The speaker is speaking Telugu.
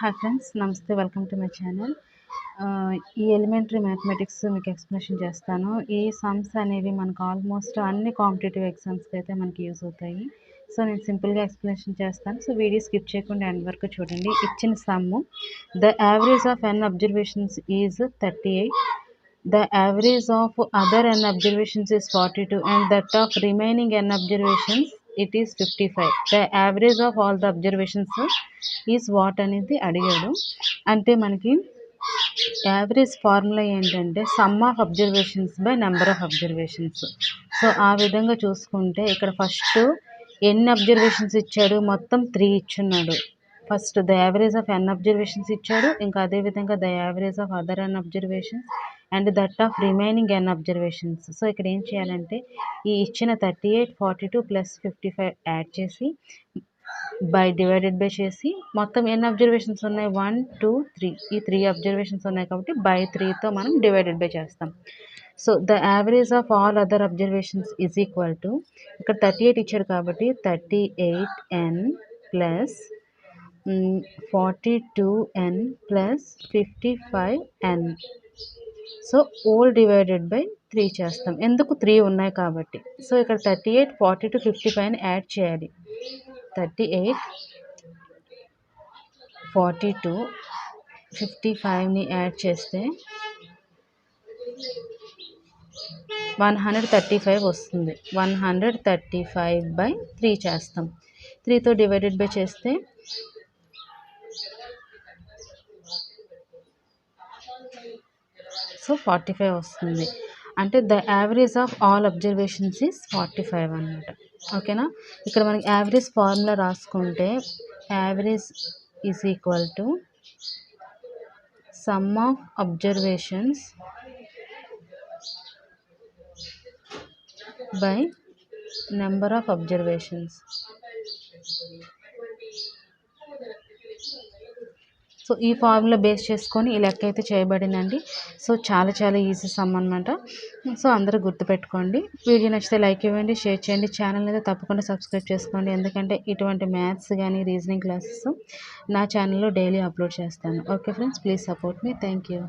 హాయ్ ఫ్రెండ్స్, నమస్తే. Welcome to my channel. ఈ ఎలిమెంటరీ మ్యాథమెటిక్స్ మీకు ఎక్స్ప్లెనేషన్ చేస్తాను. ఈ సమ్స్ అనేవి మనకు ఆల్మోస్ట్ అన్ని కాంపిటేటివ్ ఎగ్జామ్స్కి అయితే మనకి యూజ్ అవుతాయి. సో నేను సింపుల్గా ఎక్స్ప్లెనేషన్ చేస్తాను. సో వీడియో స్కిప్ చేయకుండా ఎండ్ వరకు చూడండి. ఇచ్చిన sum, the average of n observations is 38, the average of other n observations is 42, and that of remaining n observations it is 55. The average of all the observations is what అనేది అడిగాడు. అంటే మనకి యావరేజ్ ఫార్ములా ఏంటంటే some of observations by number of observations. So ఆ విధంగా చూసుకుంటే ఇక్కడ ఫస్ట్ ఎన్ని అబ్జర్వేషన్స్ ఇచ్చాడు, మొత్తం 3 ఇచ్చున్నాడు. First the average of n observations ఇచ్చాడు, ఇంకా అదేవిధంగా the average of other n observations and that of remaining n observations. So ఇక్కడ ఏం చేయాలంటే ఈ ఇచ్చిన 38, 42 ప్లస్ 55 యాడ్ చేసి బై డివైడెడ్ బై చేసి మొత్తం ఎన్ని అబ్జర్వేషన్స్ ఉన్నాయి, 1, 2, 3, ఈ 3 అబ్జర్వేషన్స్ ఉన్నాయి కాబట్టి బై 3తో మనం డివైడెడ్ బై చేస్తాం. So the average of all other observations is equal to, ఇక్కడ 38 ఇచ్చాడు కాబట్టి 38n plus 42n plus 55n. So whole divided by 3 చేస్తాం, ఎందుకు 3 ఉన్నాయి కాబట్టి. సో ఇక్కడ 38, 42, 55 యాడ్ చేయాలి. 38, 42, 55ని యాడ్ చేస్తే 135 వస్తుంది. 135/3 చేస్తాం. 3తో డివైడెడ్ బై చేస్తే సో 45 వస్తుంది. అంటే the average of all observations is 45 అన్నమాట. ఓకేనా. ఇక్కడ మనకి యావరేజ్ ఫార్ములా రాసుకుంటే average is equal to some of observations by number of observations. So ఈ ఫార్ములా బేస్ చేసుకొని ఈ లెక్క అయితే చేయబడిందండి. సో చాలా ఈజీ సమ్ అనమాట. సో అందరూ గుర్తుపెట్టుకోండి. వీడియో నచ్చితే లైక్ ఇవ్వండి, షేర్ చేయండి. ఛానల్ అయితే తప్పకుండా సబ్స్క్రైబ్ చేసుకోండి, ఎందుకంటే ఇటువంటి మ్యాథ్స్ కానీ రీజనింగ్ క్లాసెస్ నా ఛానల్లో డైలీ అప్లోడ్ చేస్తాను. Okay friends, please support me. Thank you.